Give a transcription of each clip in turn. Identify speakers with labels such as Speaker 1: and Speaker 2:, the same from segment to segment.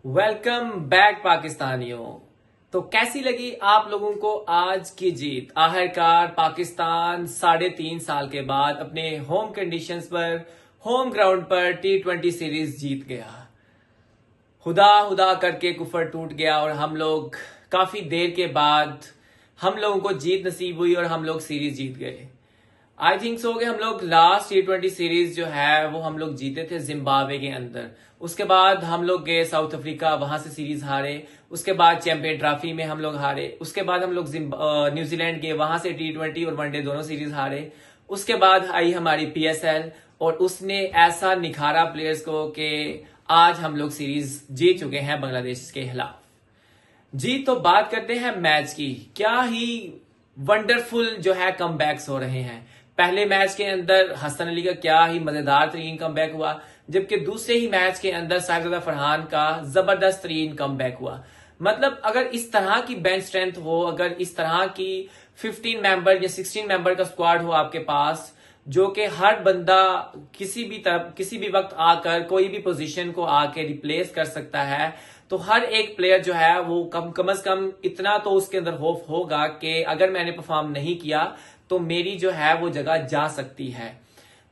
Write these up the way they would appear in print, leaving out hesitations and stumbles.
Speaker 1: Welcome back पाकिस्तानियों। तो कैसी लगी आप लोगों को आज की जीत? आखिरकार पाकिस्तान 3.5 साल के बाद अपने होम कंडीशंस पर, होम ग्राउंड पर T20 सीरीज जीत गया। खुदा खुदा करके कुफर टूट गया और हम लोग काफी देर के बाद हम लोगों को जीत नसीब हुई और हम लोग सीरीज जीत गए। आई थिंक सो कि हम लोग लास्ट T20 सीरीज जो है वो हम लोग जीते थे जिम्बाब्वे के अंदर। उसके बाद हम लोग गए साउथ अफ्रीका, वहां से सीरीज हारे। उसके बाद चैंपियन ट्रॉफी में हम लोग हारे। उसके बाद हम लोग न्यूजीलैंड गए, वहां से T20 और वनडे दोनों सीरीज हारे। उसके बाद आई हमारी PSL और उसने ऐसा निखारा प्लेयर्स को कि आज हम लोग सीरीज जीत चुके हैं बांग्लादेश के खिलाफ। जी, तो बात करते हैं मैच की। क्या ही वंडरफुल जो है कमबैक्स हो रहे हैं। पहले मैच के अंदर हसन अली का क्या ही मजेदार तरीन कमबैक हुआ, जबकि दूसरे ही मैच के अंदर साहिबजादा फरहान का जबरदस्त तरीन कमबैक हुआ। मतलब अगर इस तरह की बेंच स्ट्रेंथ हो, अगर इस तरह की 15 मेंबर या 16 मेंबर का स्क्वाड हो आपके पास, जो कि हर बंदा किसी भी वक्त आकर कोई भी पोजीशन को आके रिप्लेस कर सकता है, तो हर एक प्लेयर जो है वो कम से कम इतना तो उसके अंदर होप होगा कि अगर मैंने परफॉर्म नहीं किया तो मेरी जो है वो जगह जा सकती है।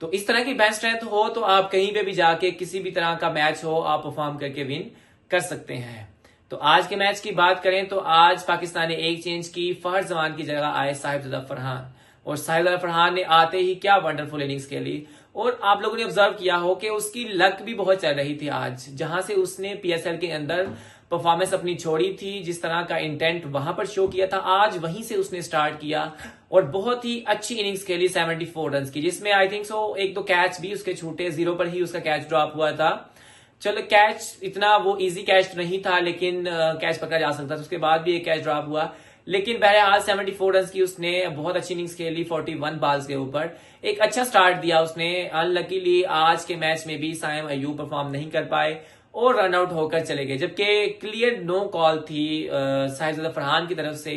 Speaker 1: तो इस तरह की बेंच स्ट्रेंथ हो तो आप कहीं पे भी जाके किसी भी तरह का मैच हो आप परफॉर्म करके विन कर सकते हैं। तो आज के मैच की बात करें तो आज पाकिस्तान ने एक चेंज की, फहर जमान की जगह आए साहिबजादा फरहान। और साहिबजादा फरहान ने आते ही क्या वंडरफुल इनिंग्स खेली। और आप लोगों ने ऑब्जर्व किया हो कि उसकी लक भी बहुत चल रही थी आज, जहां से उसने PSL के अंदर परफॉर्मेंस अपनी छोड़ी थी, जिस तरह का इंटेंट वहां पर शो किया था आज वहीं से उसने स्टार्ट किया और बहुत ही अच्छी इनिंग्स खेली 74 रन की, जिसमें आई थिंक सो एक दो कैच भी उसके छूटे, 0 पर ही उसका कैच ड्रॉप हुआ था। चलो कैच इतना वो इजी कैच नहीं था, लेकिन कैच पकड़ा जा सकता था। उसके बाद भी एक कैच ड्रॉप हुआ, लेकिन बहरहाल 74 रन की उसने बहुत अच्छी इनिंग्स खेली 41 बॉल्स के ऊपर। एक अच्छा स्टार्ट दिया उसने। अनलकीली आज के मैच में भी साइम अयूब परफॉर्म नहीं कर पाए और रन आउट होकर चले गए, जबकि क्लियर नो कॉल थी साहिबजादा फरहान की तरफ से।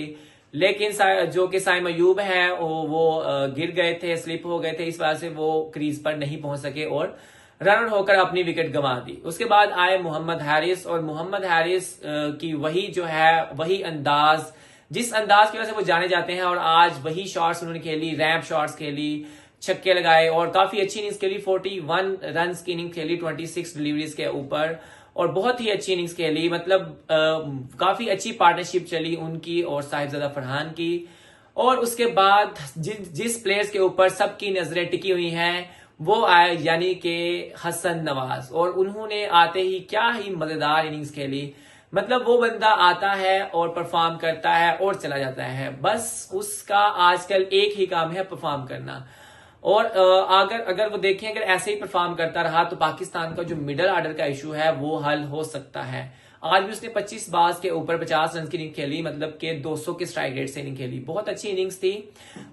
Speaker 1: लेकिन जो कि साइम अयूब है वो गिर गए थे, स्लिप हो गए थे, इस वजह से वो क्रीज पर नहीं पहुंच सके और रन आउट होकर अपनी विकेट गंवा दी। उसके बाद आए मोहम्मद हारिस और मोहम्मद हारिस की वही जो है वही अंदाज, जिस अंदाज की वजह से वो जाने जाते हैं, और आज वही शॉट्स उन्होंने खेली, रैंप शॉट्स खेली, छक्के लगाए और काफी अच्छी इनिंग्स खेली। 41 रन की इनिंग खेली 26 डिलीवरीज के ऊपर और बहुत ही अच्छी इनिंग्स खेली। मतलब काफी अच्छी पार्टनरशिप चली उनकी और साहिबजादा फरहान की। और उसके बाद जिस प्लेयर्स के ऊपर सबकी नजरें टिकी हुई हैं वो आए, यानी कि हसन नवाज, और उन्होंने आते ही क्या ही मजेदार इनिंग्स खेली। मतलब वो बंदा आता है और परफॉर्म करता है और चला जाता है, बस उसका आजकल एक ही काम है, परफॉर्म करना। और अगर वो देखें, अगर ऐसे ही परफॉर्म करता रहा तो पाकिस्तान का जो मिडिल ऑर्डर का इशू है वो हल हो सकता है। आज भी उसने 25 बॉल्स के ऊपर 50 रन की इनिंग खेली, मतलब कि 200 के स्ट्राइक रेट से इनिंग खेली, बहुत अच्छी इनिंग्स थी।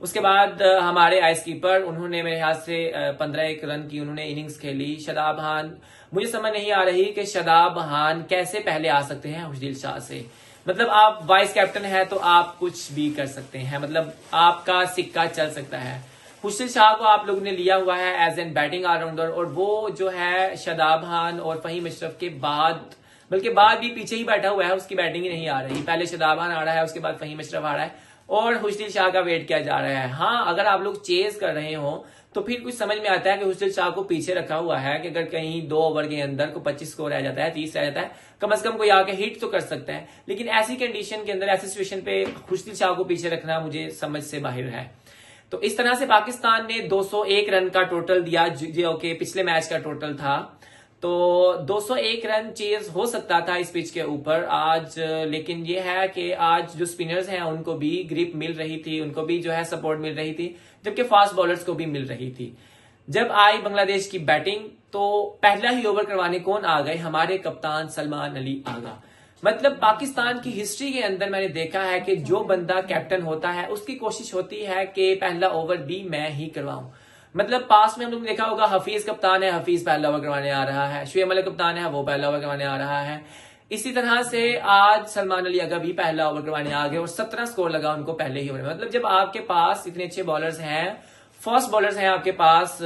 Speaker 1: उसके बाद हमारे आइस कीपर, उन्होंने मेरे हाथ से 15 रन की उन्होंने इनिंग्स खेली। शादाब खान, मुझे समझ नहीं आ रही कि शादाब खान कैसे पहले आ सकते हैं खुशदिल शाह से। मतलब आप वाइस कैप्टन है तो आप कुछ भी कर सकते हैं, मतलब आपका सिक्का चल सकता है। खुशदिल शाह को आप लोगों ने लिया हुआ है एज एन बैटिंग ऑलराउंडर, और वो जो है शादाब खान और फहीम अशरफ के बाद, बल्कि बाद भी पीछे ही बैठा हुआ है, उसकी बैटिंग ही नहीं आ रही। पहले शादाब खान आ रहा है, उसके बाद फहीम अशरफ आ रहा है और खुशदिल शाह का वेट किया जा रहा है। हाँ, अगर आप लोग चेज कर रहे हो तो फिर कुछ समझ में आता है कि खुशदिल शाह को पीछे रखा हुआ है कि अगर कहीं 2 ओवर के अंदर को 25 स्कोर रह जाता है, 30 रह जाता है, कम से कम कोई आके हिट तो कर सकता है। लेकिन ऐसी कंडीशन के अंदर, ऐसी सिचुएशन पे खुशदिल शाह को पीछे रखना मुझे समझ से बाहर है। तो इस तरह से पाकिस्तान ने 201 रन का टोटल दिया, जो कि पिछले मैच का टोटल था। तो 201 रन चेज हो सकता था इस पिच के ऊपर आज, लेकिन ये है कि आज जो स्पिनर्स हैं उनको भी ग्रिप मिल रही थी, उनको भी जो है सपोर्ट मिल रही थी, जबकि फास्ट बॉलर्स को भी मिल रही थी। जब आई बांग्लादेश की बैटिंग तो पहला ही ओवर करवाने कौन आ गए? हमारे कप्तान सलमान अली आगा। मतलब पाकिस्तान की हिस्ट्री के अंदर मैंने देखा है कि जो बंदा कैप्टन होता है उसकी कोशिश होती है कि पहला ओवर भी मैं ही करवाऊं। मतलब पास में हम लोग ने देखा होगा, हफीज कप्तान है, हफीज पहला ओवर करवाने आ रहा है, शुएब मलिक कप्तान है, वो पहला ओवर करवाने आ रहा है। इसी तरह से आज सलमान अली अगा भी पहला ओवर करवाने आ गए और 17 स्कोर लगा उनको पहले ही ओवर में। मतलब जब आपके पास इतने अच्छे बॉलर्स हैं, फास्ट बॉलर्स हैं आपके पास,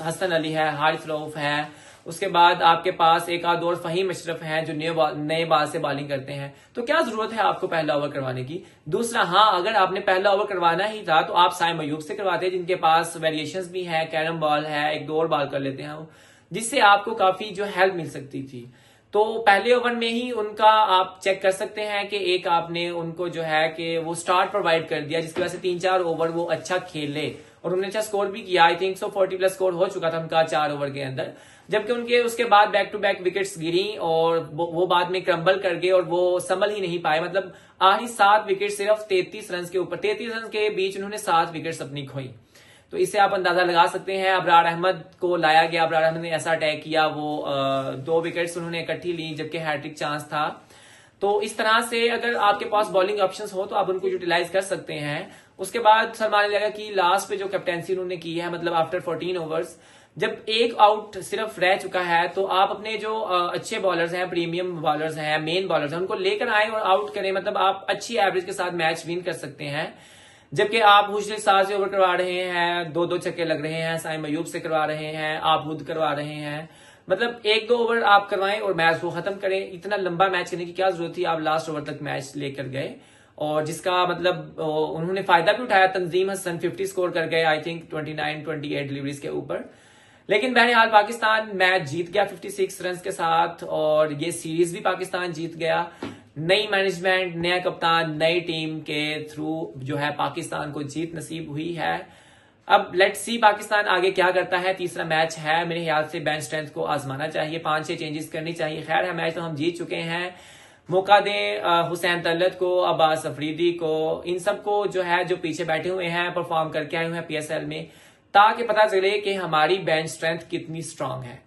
Speaker 1: हसन अली है, हारिस रऊफ है, उसके बाद आपके पास एक आध और फहीम अशरफ हैं जो नए बाल से बॉलिंग करते हैं, तो क्या जरूरत है आपको पहला ओवर करवाने की। दूसरा, हाँ, अगर आपने पहला ओवर करवाना ही था तो आप साइम अयूब से करवाते, जिनके पास वेरिएशंस भी है, कैरम बॉल है, एक दो और बॉल कर लेते हैं, जिससे आपको काफी जो हेल्प मिल सकती थी। तो पहले ओवर में ही उनका आप चेक कर सकते हैं कि एक आपने उनको जो है कि वो स्टार्ट प्रोवाइड कर दिया, जिसकी वजह से 3-4 ओवर वो अच्छा खेले और उन्होंने अच्छा स्कोर भी किया। आई थिंक 40 प्लस स्कोर हो चुका था उनका 4 ओवर के अंदर, जबकि उनके उसके बाद बैक टू बैक विकेट्स गिरी और वो बाद में क्रम्बल कर गए और वो संभल ही नहीं पाए। मतलब आखिरी 7 विकेट सिर्फ 33 रन के ऊपर, 33 रन के बीच उन्होंने 7 विकेट्स अपनी खोई। तो इससे आप अंदाजा लगा सकते हैं। अबरार अहमद को लाया गया, अबरार अहमद ने ऐसा अटैक किया, वो 2 विकेट्स उन्होंने इकट्ठी ली जबकि हैट्रिक चांस था। तो इस तरह से अगर आपके पास बॉलिंग ऑप्शंस हो तो आप उनको यूटिलाइज कर सकते हैं। उसके बाद सलमान लगा कि लास्ट पे जो कैप्टेंसी उन्होंने की है, मतलब आफ्टर 14 ओवर्स, जब एक आउट सिर्फ रह चुका है तो आप अपने जो अच्छे बॉलर्स हैं, प्रीमियम बॉलर्स हैं, मेन बॉलर्स हैं, उनको लेकर आए और आउट करें। मतलब आप अच्छी एवरेज के साथ मैच विन कर सकते हैं। जबकि आप मुश्किल 7 से ओवर करवा रहे हैं, 2-2 छक्के लग रहे हैं, साइम अयूब से करवा रहे हैं, आप खुद करवा रहे हैं। मतलब 1-2 ओवर आप करवाएं और मैच को खत्म करें। इतना लंबा मैच करने की क्या जरूरत थी, आप लास्ट ओवर तक मैच लेकर गए और जिसका मतलब उन्होंने फायदा भी उठाया। तंजीम हसन 50 स्कोर कर गए, आई थिंक 29-28 डिलीवरीज के ऊपर। लेकिन बहरहाल पाकिस्तान मैच जीत गया 56 रन के साथ और ये सीरीज भी पाकिस्तान जीत गया। नई मैनेजमेंट, नया कप्तान, नई टीम के थ्रू जो है पाकिस्तान को जीत नसीब हुई है। अब लेट्स सी पाकिस्तान आगे क्या करता है। तीसरा मैच है, मेरे ख्याल से बेंच स्ट्रेंथ को आजमाना चाहिए, 5-6 चेंजेस करनी चाहिए। खैर है, मैच तो हम जीत चुके हैं। मौका दें हुसैन तलत को, अब्बास अफरीदी को, इन सबको जो है जो पीछे बैठे हुए हैं, परफॉर्म करके आए हुए हैं PSL में, ताकि पता चले कि हमारी बेंच स्ट्रेंथ कितनी स्ट्रांग है।